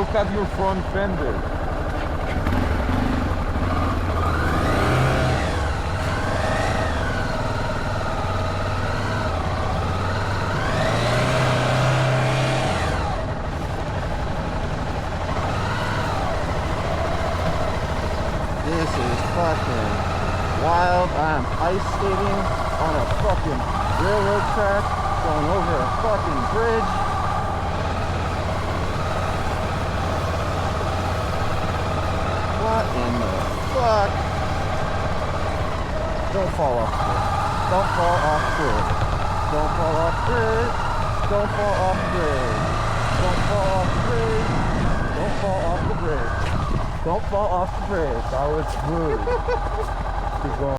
Look at your front fender. This is fucking wild. I'm ice skating on a fucking railroad track, going over a fucking bridge. What in the fuck? Don't fall off the bridge. Don't fall off the bridge. Don't fall off the bridge. Don't fall off the bridge. Don't fall off the bridge. Don't fall off the bridge. Don't fall off the bridge. That was smooth. Keep going.